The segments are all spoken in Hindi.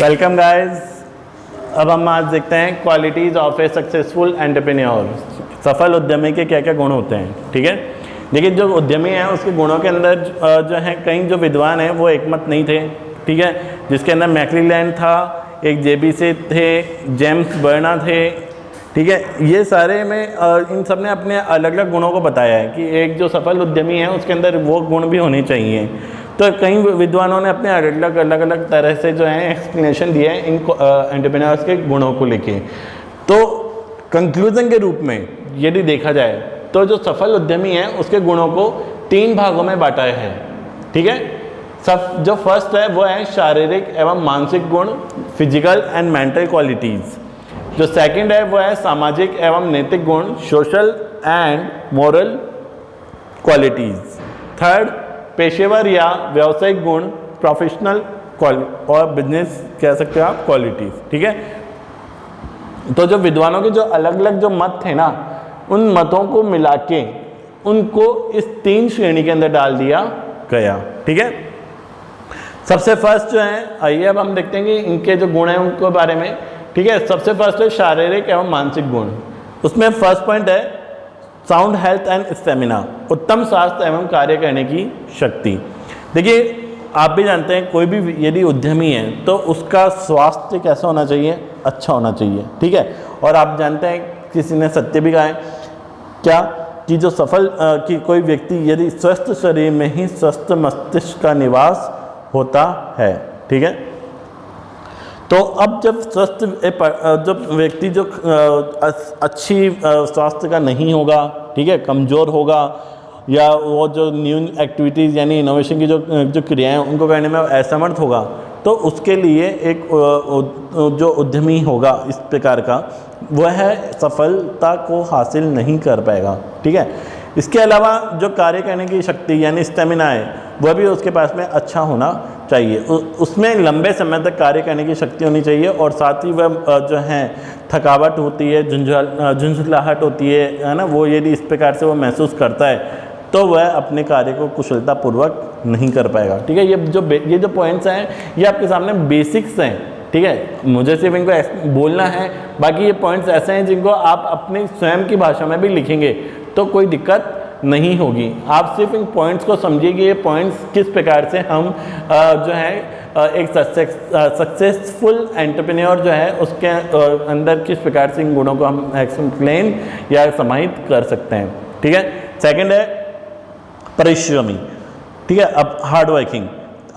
Welcome guys. अब हम आज देखते हैं qualities of A successful entrepreneur. सफल उद्यमी के क्या क्या गुण होते हैं। ठीक है, देखिए जो उद्यमी है उसके गुणों के अंदर जो है कई जो विद्वान हैं वो एकमत नहीं थे। ठीक है, जिसके अंदर मैक्लीलैंड था, एक जेबीसी थे, जेम्स बर्ना थे। ठीक है, ये सारे में इन सब ने अपने अलग अलग गुणों को बताया है कि एक जो सफल उद्यमी है उसके अंदर वो गुण भी होने चाहिए। तो कई विद्वानों ने अपने अलग अलग तरह से जो है एक्सप्लेनेशन दिया है इन एंटरप्रेन्योर्स के गुणों को लेके। तो कंक्लूजन के रूप में यदि देखा जाए तो जो सफल उद्यमी है उसके गुणों को 3 भागों में बांटा है। ठीक है, जो फर्स्ट है वो है शारीरिक एवं मानसिक गुण, फिजिकल एंड मेंटल क्वालिटीज़। जो सेकंड है वो है सामाजिक एवं नैतिक गुण, social and moral qualities. Third पेशेवर या व्यावसायिक गुण, प्रोफेशनल और बिजनेस कह सकते हो आप क्वालिटीज़। ठीक है, तो जो विद्वानों के जो अलग अलग जो मत थे ना, उन मतों को मिला के उनको इस 3 श्रेणी के अंदर डाल दिया गया। ठीक है, सबसे फर्स्ट जो है, आइए अब हम देखते हैं कि इनके जो गुण हैं उनके बारे में। ठीक है, सबसे फर्स्ट है शारीरिक एवं मानसिक गुण। उसमें फर्स्ट पॉइंट है साउंड हेल्थ एंड स्टेमिना, उत्तम स्वास्थ्य एवं कार्य करने की शक्ति। देखिए आप भी जानते हैं कोई भी यदि उद्यमी है तो उसका स्वास्थ्य कैसा होना चाहिए, अच्छा होना चाहिए। ठीक है, और आप जानते हैं किसी ने सत्य भी कहा है क्या कि जो सफल कि कोई व्यक्ति यदि स्वस्थ शरीर में ही स्वस्थ मस्तिष्क का निवास होता है। ठीक है, तो अब जब स्वस्थ जब व्यक्ति जो अच्छी स्वास्थ्य का नहीं होगा, ठीक है, कमज़ोर होगा या वो जो न्यू एक्टिविटीज़ यानी इनोवेशन की जो क्रियाएं उनको करने में असमर्थ होगा, तो उसके लिए एक जो उद्यमी होगा इस प्रकार का वह सफलता को हासिल नहीं कर पाएगा। ठीक है, इसके अलावा जो कार्य करने की शक्ति यानी स्टेमिना है वह भी उसके पास में अच्छा होना चाहिए। उसमें लंबे समय तक कार्य करने की शक्ति होनी चाहिए और साथ ही वह जो है थकावट होती है, झुंझलाहट होती है ना, वो यदि इस प्रकार से वो महसूस करता है तो वह अपने कार्य को कुशलतापूर्वक नहीं कर पाएगा। ठीक है, ये जो पॉइंट्स हैं ये आपके सामने बेसिक्स हैं। ठीक है, मुझे सिर्फ इनको बोलना है, बाकी ये पॉइंट्स ऐसे हैं जिनको आप अपनी स्वयं की भाषा में भी लिखेंगे तो कोई दिक्कत नहीं होगी। आप सिर्फ इन पॉइंट्स को समझिए कि ये पॉइंट्स किस प्रकार से हम जो है एक सक्सेसफुल एंटरप्रेन्योर जो है उसके अंदर किस प्रकार से इन गुणों को हम एक्सप्लेन या समाहित कर सकते हैं। ठीक है, सेकंड है परिश्रमी। ठीक है, अब हार्ड वर्किंग।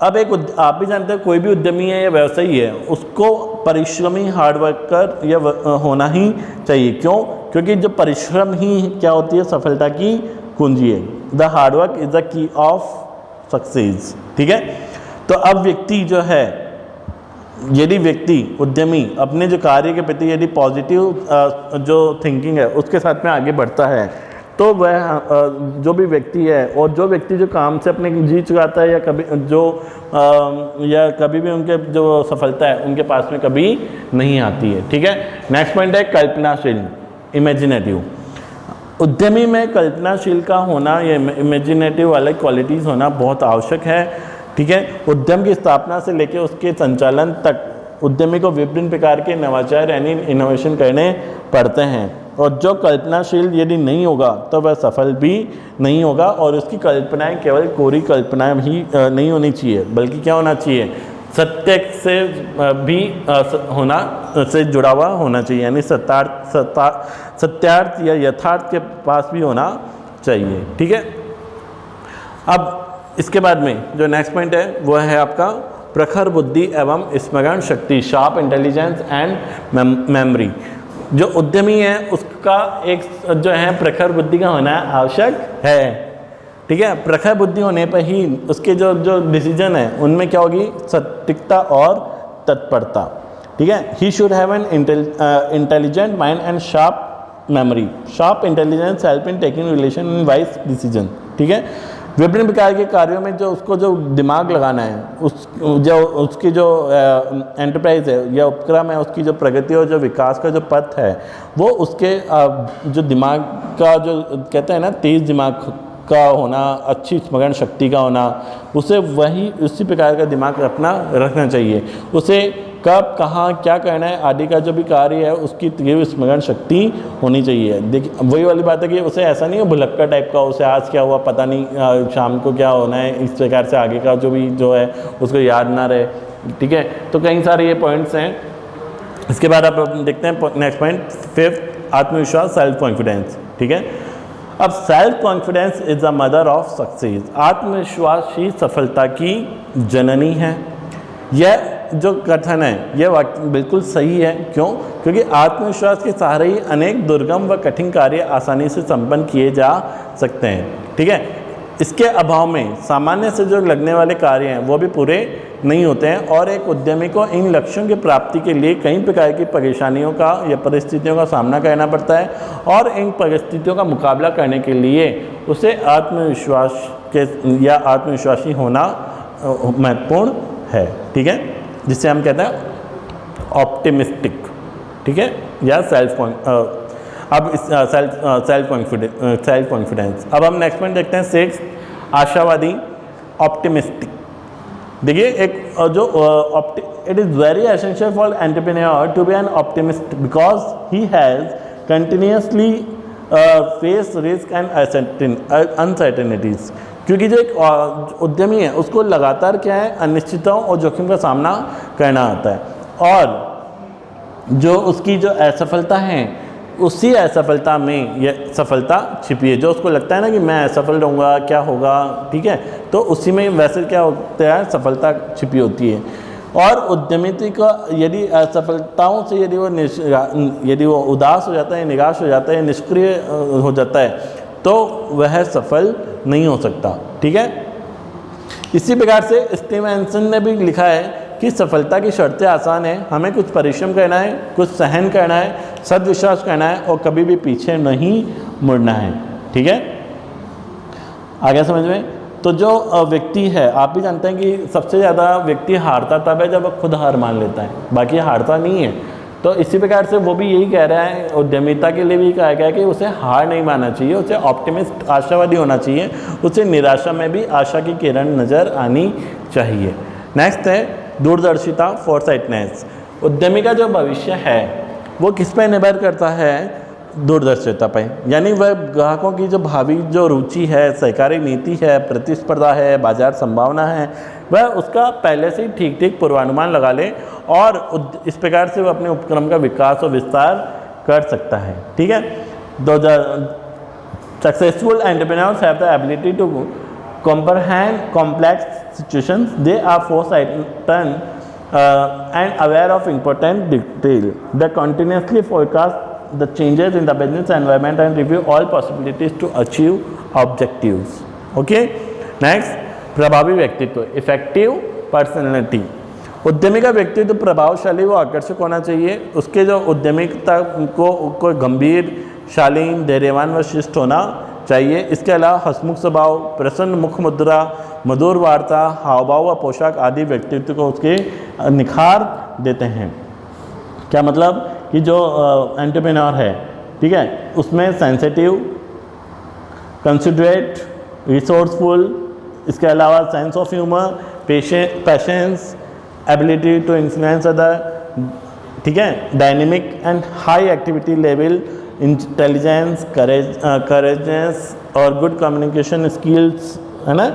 अब आप भी जानते हैं कोई भी उद्यमी है या व्यवसायी है उसको परिश्रमी हार्ड वर्कर या होना ही चाहिए। क्यों? क्योंकि जो परिश्रम ही क्या होती है सफलता की कुंजी है। The hard work is the key of success. ठीक है, तो अब व्यक्ति जो है यदि व्यक्ति उद्यमी अपने जो कार्य के प्रति यदि पॉजिटिव जो थिंकिंग है उसके साथ में आगे बढ़ता है तो वह जो भी व्यक्ति है और जो व्यक्ति जो काम से अपने जी चुकाता है या कभी भी उनके जो सफलता है उनके पास में कभी नहीं आती है। ठीक है, नेक्स्ट पॉइंट है कल्पनाशील, इमेजिनेटिव। उद्यमी में कल्पनाशील का होना या इमेजिनेटिव वाले क्वालिटीज़ होना बहुत आवश्यक है। ठीक है, उद्यम की स्थापना से लेकर उसके संचालन तक उद्यमी को विभिन्न प्रकार के नवाचार यानी इनोवेशन करने पड़ते हैं और जो कल्पनाशील यदि नहीं होगा तो वह सफल भी नहीं होगा। और उसकी कल्पनाएं केवल कोरी कल्पनाएं भी नहीं होनी चाहिए, बल्कि क्या होना चाहिए, सत्य से भी होना से जुड़ा हुआ होना चाहिए, यानी सत्यार्थ या यथार्थ के पास भी होना चाहिए। ठीक है, अब इसके बाद में जो नेक्स्ट पॉइंट है वह है आपका प्रखर बुद्धि एवं स्मरण शक्ति, शार्प इंटेलिजेंस एंड मेमोरी। जो उद्यमी है उसका एक जो है प्रखर बुद्धि का होना आवश्यक है। ठीक है, प्रखर बुद्धि होने पर ही उसके जो डिसीजन है उनमें क्या होगी, सटीकता और तत्परता। ठीक है, he should have an intelligent mind and sharp memory. Sharp intelligence help in taking relation in wise decision. ठीक है, विभिन्न प्रकार के कार्यों में जो उसको जो दिमाग लगाना है उसकी जो एंटरप्राइज है या उपक्रम है उसकी जो प्रगति और जो विकास का जो पथ है वो उसके जो दिमाग का जो कहते हैं ना तेज दिमाग का होना, अच्छी स्मरण शक्ति का होना, उसे उसी प्रकार का दिमाग अपना रखना चाहिए। उसे कब कहाँ क्या करना है आदि का जो भी कार्य है उसकी तीव्र स्मरण शक्ति होनी चाहिए। देखिए वही वाली बात है कि उसे ऐसा नहीं है भुलक्कड़ टाइप का, उसे आज क्या हुआ पता नहीं, शाम को क्या होना है, इस प्रकार से आगे का जो भी जो है उसको याद ना रहे। ठीक है, तो कई सारे ये पॉइंट्स हैं। इसके बाद आप देखते हैं नेक्स्ट पॉइंट, फिफ्थ, आत्मविश्वास, सेल्फ कॉन्फिडेंस। ठीक है, अब self confidence is the mother of success. आत्मविश्वास ही सफलता की जननी है। यह जो कथन है यह बिल्कुल सही है। क्यों? क्योंकि आत्मविश्वास के सहारे ही अनेक दुर्गम व कठिन कार्य आसानी से संपन्न किए जा सकते हैं। ठीक है, इसके अभाव में सामान्य से जो लगने वाले कार्य हैं वो भी पूरे नहीं होते हैं और एक उद्यमी को इन लक्ष्यों की प्राप्ति के लिए कई प्रकार की परेशानियों का या परिस्थितियों का सामना करना पड़ता है और इन परिस्थितियों का मुकाबला करने के लिए उसे आत्मविश्वास के या आत्मविश्वासी होना महत्वपूर्ण है। ठीक है, जिसे हम कहते हैं ऑप्टिमिस्टिक। ठीक है, या सेल्फ कॉन्फिडेंस। अब हम नेक्स्ट पॉइंट देखते हैं, सिक्स, आशावादी, ऑप्टिमिस्टिक। देखिए एक जो it is very essential for entrepreneur to be an optimist because he has continuously face risk and uncertainties. क्योंकि जो एक उद्यमी है उसको लगातार क्या है अनिश्चितताओं और जोखिम का सामना करना आता है और जो उसकी जो असफलता है उसी असफलता में यह सफलता छिपी है। जो उसको लगता है ना कि मैं असफल रहूँगा, क्या होगा, ठीक है, तो उसी में वैसे क्या होता है सफलता छिपी होती है। और उद्यमिता का यदि असफलताओं से यदि वो उदास हो जाता है, निराश हो जाता है, निष्क्रिय हो जाता है तो वह सफल नहीं हो सकता। ठीक है, इसी प्रकार से स्टीवेंसन ने भी लिखा है कि सफलता की शर्तें आसान है, हमें कुछ परिश्रम करना है, कुछ सहन करना है, सद्विश्वास करना है और कभी भी पीछे नहीं मुड़ना है। ठीक है, आगे समझ में। तो जो व्यक्ति है आप भी जानते हैं कि सबसे ज़्यादा व्यक्ति हारता तब है जब वह खुद हार मान लेता है, बाकी हारता नहीं है। तो इसी प्रकार से वो भी यही कह रहा है, उद्यमिता के लिए भी कहा गया है कि उसे हार नहीं मानना चाहिए, उसे ऑप्टिमिस्ट आशावादी होना चाहिए, उसे निराशा में भी आशा की किरण नज़र आनी चाहिए। नेक्स्ट है दूरदर्शिता, फोरसाइटनेस। उद्यमी का जो भविष्य है वो किस पे निर्भर करता है? दूरदर्शिता पे, यानी वह ग्राहकों की जो भावी जो रुचि है, सहकारी नीति है, प्रतिस्पर्धा है, बाजार संभावना है, वह उसका पहले से ही ठीक ठीक पूर्वानुमान लगा ले और इस प्रकार से वह अपने उपक्रम का विकास और विस्तार कर सकता है। ठीक है, successful entrepreneurs have the ability to comprehend complex situations. They are foresighted and aware of important detail. They continuously forecast the changes in the business environment and review all possibilities to achieve objectives. Okay, next, प्रभावी व्यक्तित्व, effective personality. उद्यमी का व्यक्तित्व प्रभावशाली व आकर्षक होना चाहिए। उसके जो उद्यमिता को गंभीर, शालीन, धैर्यवान व शिष्ट होना चाहिए। इसके अलावा हंसमुख स्वभाव, प्रसन्न मुख मुद्रा, मधुर वार्ता, हाव भाव व पोशाक आदि व्यक्तित्व को उसके निखार देते हैं। क्या मतलब कि जो एंटरप्रेन्योर है, ठीक है, उसमें सेंसिटिव, कंसिडरेट, रिसोर्सफुल, इसके अलावा sense of humour, patience, ability to influence other, ठीक है, dynamic and high activity level, intelligence, courages और गुड कम्युनिकेशन स्किल्स, है ना।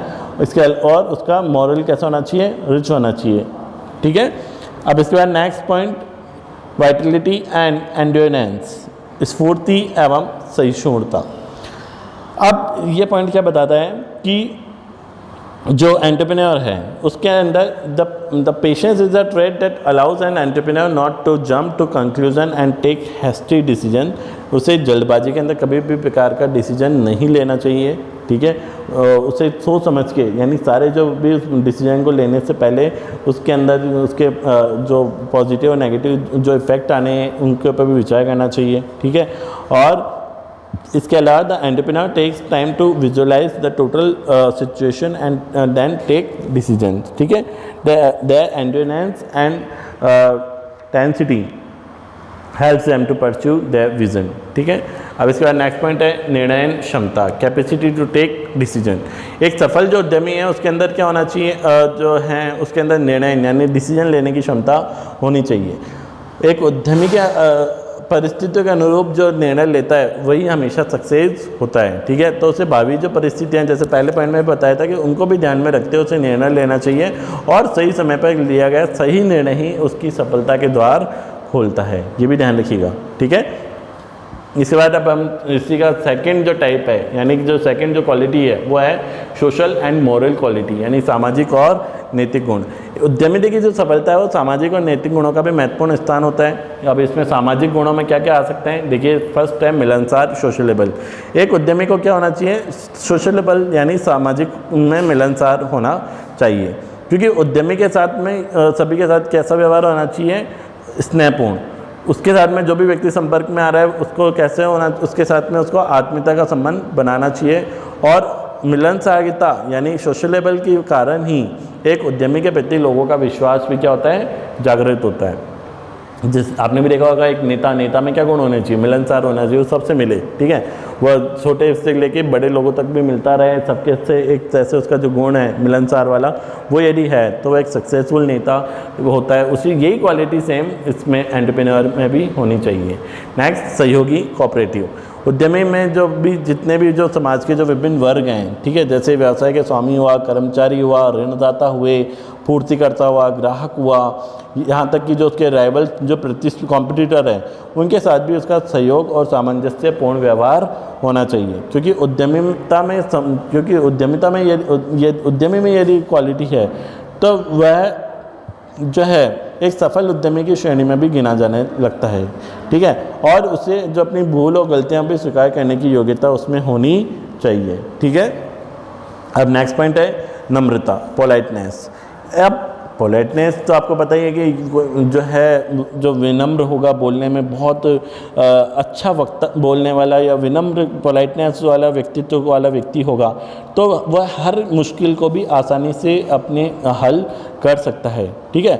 इसके और उसका मॉरल कैसा होना चाहिए? रिच होना चाहिए। ठीक है, अब इसके बाद next point, Vitality and endurance, स्फूर्ति एवं सहिष्णुता। अब ये पॉइंट क्या बताता है कि जो एंटरप्रेन्योर है उसके अंदर the patience is the trait that allows an entrepreneur not to jump to conclusion and take hasty decision. उसे जल्दबाजी के अंदर कभी भी प्रकार का डिसीजन नहीं लेना चाहिए। ठीक है, उसे सोच समझ के, यानी सारे जो भी डिसीजन को लेने से पहले उसके अंदर उसके जो पॉजिटिव और नेगेटिव जो इफेक्ट आने हैं उनके ऊपर भी विचार करना चाहिए। ठीक है, और इसके अलावा the entrepreneur takes time to visualise the total situation and then take decision. ठीक है, the endurance and tenacity helps them to pursue their vision. ठीक है, अब इसके बाद नेक्स्ट पॉइंट है निर्णय क्षमता, कैपेसिटी टू टेक डिसीजन। एक सफल जो उद्यमी है उसके अंदर क्या होना चाहिए, जो है उसके अंदर निर्णय यानी डिसीजन लेने की क्षमता होनी चाहिए। एक उद्यमी के परिस्थितियों के अनुरूप जो निर्णय लेता है वही हमेशा सक्सेस होता है। ठीक है, तो उसे भावी जो परिस्थितियां, जैसे पहले पॉइंट में बताया था कि उनको भी ध्यान में रखते हुए उसे निर्णय लेना चाहिए और सही समय पर लिया गया सही निर्णय ही उसकी सफलता के द्वार खोलता है, ये भी ध्यान रखिएगा। ठीक है, इसके बाद अब हम इसी का सेकंड जो टाइप है यानी कि जो सेकंड जो क्वालिटी है वो है सोशल एंड मॉरल क्वालिटी यानी सामाजिक और नैतिक गुण। उद्यमिता की जो सफलता है वो सामाजिक और नैतिक गुणों का भी महत्वपूर्ण स्थान होता है। अब इसमें सामाजिक गुणों में क्या क्या आ सकते हैं, देखिए फर्स्ट है मिलनसार, सोशलेबल। एक उद्यमी को क्या होना चाहिए, सोशलेबल यानी सामाजिक में मिलनसार होना चाहिए, क्योंकि उद्यमी के साथ में सभी के साथ कैसा व्यवहार होना चाहिए, स्नेहपूर्ण। उसके साथ में जो भी व्यक्ति संपर्क में आ रहा है उसको कैसे होना, उसके साथ में उसको आत्मीयता का संबंध बनाना चाहिए। और मिलनसारिता यानी सोशलेबल के कारण ही एक उद्यमी के प्रति लोगों का विश्वास भी क्या होता है, जागृत होता है। जिस आपने भी देखा होगा एक नेता में क्या गुण होने चाहिए, मिलनसार होना चाहिए, वो सबसे मिले। ठीक है, वह छोटे से लेके बड़े लोगों तक भी मिलता रहे, सबके से एक जैसे उसका जो गुण है मिलनसार वाला वो यदि है तो वह एक सक्सेसफुल नेता होता है। उसी यही क्वालिटी सेम इसमें एंटरप्रेन्योर में भी होनी चाहिए। नेक्स्ट सहयोगी, कोऑपरेटिव। उद्यमी में जो भी जितने भी जो समाज के जो विभिन्न वर्ग हैं, ठीक है, जैसे व्यवसाय के स्वामी हुआ, कर्मचारी हुआ, ऋणदाता हुए, पूर्तिकर्ता हुआ, ग्राहक हुआ, यहाँ तक कि जो उसके राइवल जो प्रतिस्पर्धी कॉम्पिटिटर है उनके साथ भी उसका सहयोग और सामंजस्यपूर्ण व्यवहार होना चाहिए। क्योंकि उद्यमी में यदि क्वालिटी है तो वह जो है एक सफल उद्यमी की श्रेणी में भी गिना जाने लगता है। ठीक है, और उसे जो अपनी भूल और गलतियां भी स्वीकार करने की योग्यता उसमें होनी चाहिए। ठीक है, अब नेक्स्ट पॉइंट है नम्रता, पोलाइटनेस। अब पोलाइटनेस तो आपको पता ही है कि जो है जो विनम्र होगा, बोलने में बहुत अच्छा वक्ता बोलने वाला या विनम्र पोलाइटनेस वाला व्यक्तित्व वाला व्यक्ति होगा तो वह हर मुश्किल को भी आसानी से अपने हल कर सकता है। ठीक है,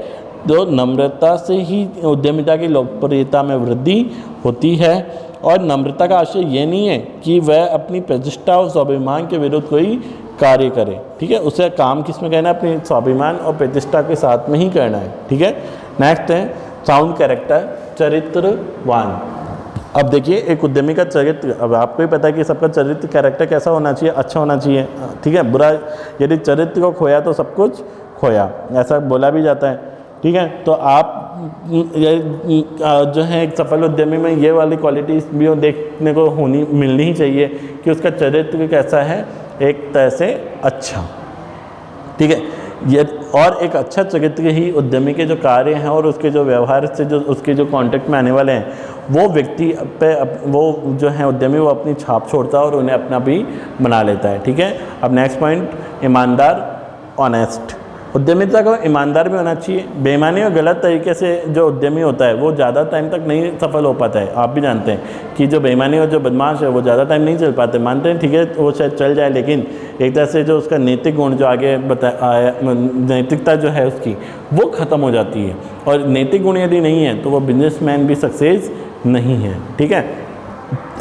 तो नम्रता से ही उद्यमिता की लोकप्रियता में वृद्धि होती है। और नम्रता का आशय ये नहीं है कि वह अपनी प्रतिष्ठा और स्वाभिमान के विरुद्ध कोई कार्य करे। ठीक है, उसे काम किस में करना है, अपने स्वाभिमान और प्रतिष्ठा के साथ में ही करना है। ठीक है, नेक्स्ट है साउंड कैरेक्टर, चरित्रवान। अब देखिए एक उद्यमी का चरित्र, अब आपको ही पता है कि सबका चरित्र कैरेक्टर कैसा होना चाहिए, अच्छा होना चाहिए। ठीक है, बुरा यदि चरित्र को खोया तो सब कुछ खोया, ऐसा बोला भी जाता है। ठीक है, तो आप जो है एक सफल उद्यमी में ये वाली क्वालिटीज़ भी देखने को मिलनी ही चाहिए कि उसका चरित्र कैसा है, एक तरह से अच्छा। ठीक है, ये और एक अच्छा चरित्र ही उद्यमी के जो कार्य हैं और उसके जो व्यवहार से जो उसके जो कांटेक्ट में आने वाले हैं वो व्यक्ति पे वो जो है उद्यमी वो अपनी छाप छोड़ता है और उन्हें अपना भी बना लेता है। ठीक है, अब नेक्स्ट पॉइंट ईमानदार, ऑनेस्ट। उद्यमिता को ईमानदार भी होना चाहिए। बेईमानी और गलत तरीके से जो उद्यमी होता है वो ज़्यादा टाइम तक नहीं सफल हो पाता है। आप भी जानते हैं कि जो बेईमानी और जो बदमाश है वो ज़्यादा टाइम नहीं चल पाते। मानते हैं ठीक है वो शायद चल जाए, लेकिन एक तरह से जो उसका नैतिक गुण जो आगे बताया, नैतिकता जो है उसकी वो ख़त्म हो जाती है। और नैतिक गुण यदि नहीं है तो वो बिजनेसमैन भी सक्सेस नहीं है। ठीक है,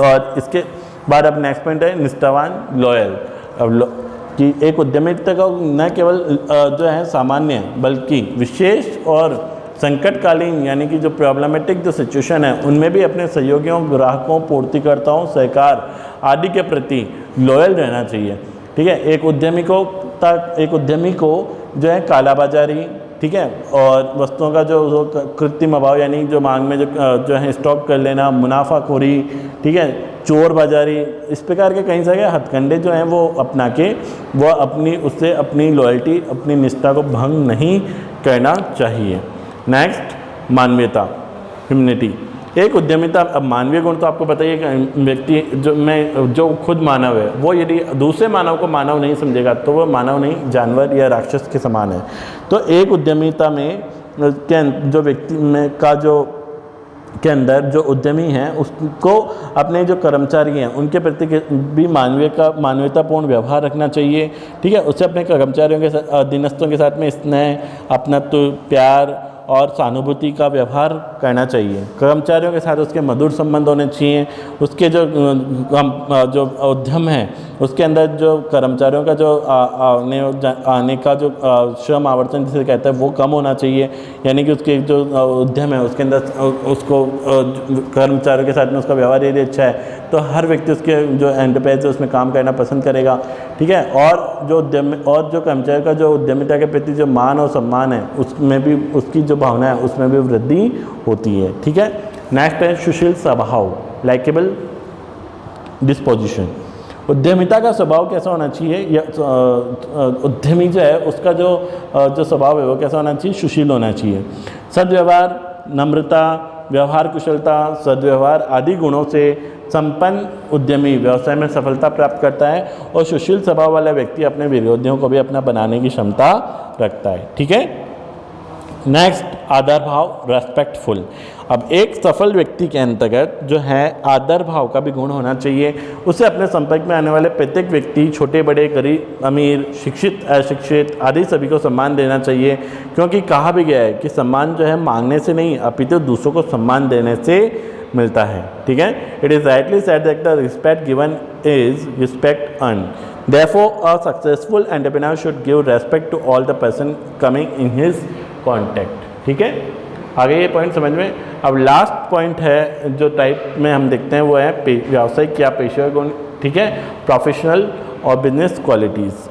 और इसके बाद अब नेक्स्ट पॉइंट है निष्ठावान, लॉयल। अब कि एक उद्यमिता का न केवल जो है सामान्य बल्कि विशेष और संकटकालीन यानी कि जो प्रॉब्लमेटिक जो सिचुएशन है उनमें भी अपने सहयोगियों, ग्राहकों, पूर्तिकर्ताओं, सहकार आदि के प्रति लॉयल रहना चाहिए। ठीक है, एक उद्यमी को जो है कालाबाजारी, ठीक है, और वस्तुओं का जो कृत्रिम अभाव यानी जो मांग में जो है स्टॉक कर लेना, मुनाफाखोरी, ठीक है, चोर बाजारी, इस प्रकार के कई सारे हथकंडे जो हैं वो अपना के वो उससे अपनी लॉयल्टी, अपनी निष्ठा को भंग नहीं करना चाहिए। नेक्स्ट मानवीयता, ह्यूमैनिटी। एक उद्यमिता, अब मानवीय गुण तो आपको पता ही है कि व्यक्ति जो खुद मानव है वो यदि दूसरे मानव को मानव नहीं समझेगा तो वो मानव नहीं, जानवर या राक्षस के समान है। तो एक उद्यमिता में जो व्यक्ति में का जो के अंदर जो उद्यमी हैं उसको अपने जो कर्मचारी हैं उनके प्रति भी मानवीयतापूर्ण व्यवहार रखना चाहिए। ठीक है, उससे अपने कर्मचारियों के साथ, अधीनस्थों के साथ में स्नेह, अपनत्व, प्यार और सहानुभूति का व्यवहार करना चाहिए। कर्मचारियों के साथ उसके मधुर संबंध होने चाहिए। उसके जो उद्यम है उसके अंदर जो कर्मचारियों का जो आने का जो श्रम आवर्तन जिसे कहते हैं वो कम होना चाहिए, यानी कि उसके जो उद्यम है उसके अंदर उसको कर्मचारियों के साथ में उसका व्यवहार यदि अच्छा है तो हर व्यक्ति उसके जो एंटरप्राइज है उसमें काम करना पसंद करेगा, ठीक है। और जो कर्मचारी का जो उद्यमिता के प्रति जो मान और सम्मान है उसमें भी उसकी जो भावना है उसमें भी वृद्धि होती है, ठीक है। नेक्स्ट है सुशील स्वभाव, लाइकेबल डिस्पोजिशन। उद्यमिता का स्वभाव कैसा होना चाहिए, उद्यमी जो है उसका जो स्वभाव है वो कैसा होना चाहिए, सुशील होना चाहिए। सद्व्यवहार, नम्रता, व्यवहार कुशलता, सद्व्यवहार आदि गुणों से संपन्न उद्यमी व्यवसाय में सफलता प्राप्त करता है और सुशील स्वभाव वाला व्यक्ति अपने विरोधियों को भी अपना बनाने की क्षमता रखता है, ठीक है। नेक्स्ट, आदर भाव, रेस्पेक्टफुल। अब एक सफल व्यक्ति के अंतर्गत जो है आदर भाव का भी गुण होना चाहिए। उसे अपने संपर्क में आने वाले प्रत्येक व्यक्ति, छोटे बड़े, गरीब अमीर, शिक्षित अशिक्षित आदि सभी को सम्मान देना चाहिए, क्योंकि कहा भी गया है कि सम्मान जो है मांगने से नहीं अपितु दूसरों को सम्मान देने से मिलता है, ठीक है। It is rightly said that the respect given is respect earn. Therefore, a successful entrepreneur should give respect to all the person coming in his contact, ठीक है। आगे ये पॉइंट समझ में। अब लास्ट पॉइंट है जो टाइप में हम देखते हैं वो है व्यावसायिक या पेशेवर गुण, ठीक है, प्रोफेशनल और बिजनेस क्वालिटीज़।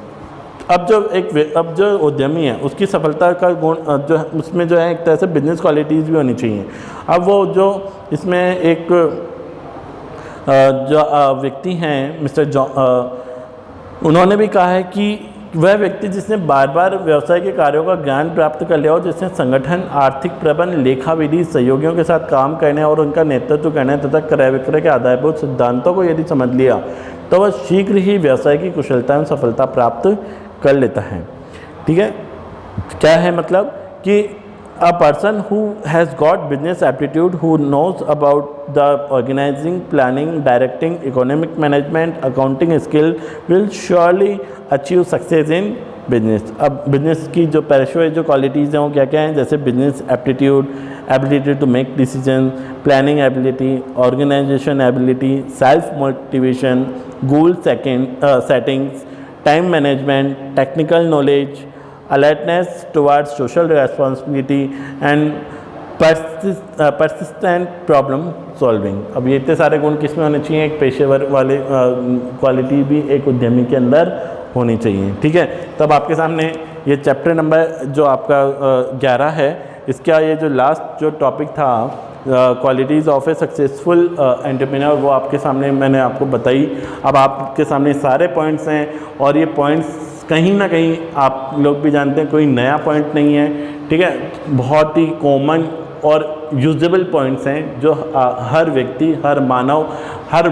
अब जो उद्यमी है उसकी सफलता का गुण जो उसमें जो है एक तरह से बिजनेस क्वालिटीज़ भी होनी चाहिए। अब वो जो इसमें एक जो व्यक्ति हैं मिस्टर उन्होंने भी कहा है कि वह व्यक्ति जिसने बार बार व्यवसाय के कार्यों का ज्ञान प्राप्त कर लिया और जिसने संगठन, आर्थिक प्रबंधन, लेखा विधि, सहयोगियों के साथ काम करने और उनका नेतृत्व करने तथा क्रय विक्रय के आधारभूत सिद्धांतों को यदि समझ लिया तो वह शीघ्र ही व्यवसाय की कुशलता में सफलता प्राप्त कर लेता है, ठीक है। क्या है मतलब कि a person who has got business aptitude, who knows about the organizing, planning, directing, economic management, accounting skill will surely achieve success in business। अब बिजनेस की जो पेशेवर जो क्वालिटीज़ हैं वो क्या क्या हैं, जैसे business aptitude, ability to make decision, planning ability, organisation ability, self motivation, goal settings, time management, technical knowledge, alertness towards social responsibility and persistent problem solving। अब ये इतने सारे गुण किस में होने चाहिए, एक पेशेवर वाले क्वालिटी भी एक उद्यमी के अंदर होनी चाहिए, ठीक है। तब आपके सामने ये चैप्टर नंबर जो आपका 11 है, इसका ये जो लास्ट जो टॉपिक था qualities of A successful entrepreneur, वो आपके सामने मैंने आपको बताई। अब आपके सामने सारे पॉइंट्स हैं और ये पॉइंट्स कहीं ना कहीं आप लोग भी जानते हैं कोई नया पॉइंट नहीं है, ठीक है। बहुत ही कॉमन और यूजेबल पॉइंट्स हैं जो हर व्यक्ति, हर मानव, हर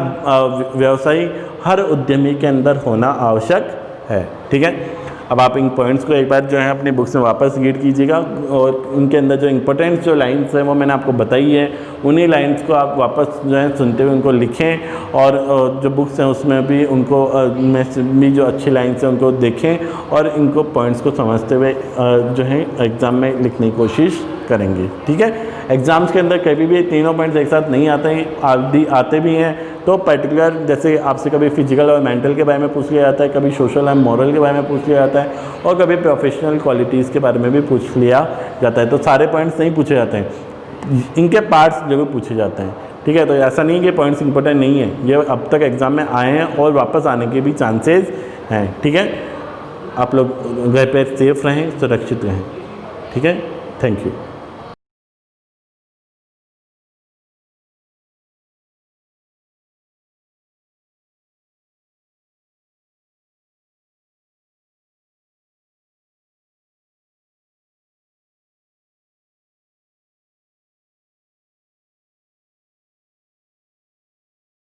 व्यवसायी, हर उद्यमी के अंदर होना आवश्यक है, ठीक है। अब आप इन पॉइंट्स को एक बार जो है अपनी बुक्स में वापस रीड कीजिएगा और उनके अंदर जो इंपॉर्टेंट जो लाइंस हैं वो मैंने आपको बताई है, उन्हीं लाइंस को आप वापस जो है सुनते हुए उनको लिखें और जो बुक्स हैं उसमें भी उनको में भी जो अच्छी लाइंस हैं उनको देखें और इनको पॉइंट्स को समझते हुए जो है एग्ज़ाम में लिखने की कोशिश करेंगे, ठीक है। एग्ज़ाम्स के अंदर कभी भी तीनों पॉइंट्स एक साथ नहीं आते हैं, आते भी हैं तो पर्टिकुलर जैसे आपसे कभी फिजिकल और मेंटल के बारे में पूछ लिया जाता है, कभी सोशल और मॉरल के बारे में पूछ लिया जाता है और कभी प्रोफेशनल क्वालिटीज़ के बारे में भी पूछ लिया जाता है। तो सारे पॉइंट्स नहीं पूछे जाते हैं, इनके पार्ट्स जरूर पूछे जाते हैं, ठीक है। तो ऐसा नहीं कि पॉइंट्स इंपॉर्टेंट नहीं है, ये अब तक एग्ज़ाम में आए हैं और वापस आने के भी चांसेस हैं, ठीक है। आप लोग घर पर सेफ रहें, सुरक्षित रहें, ठीक है। Thank you.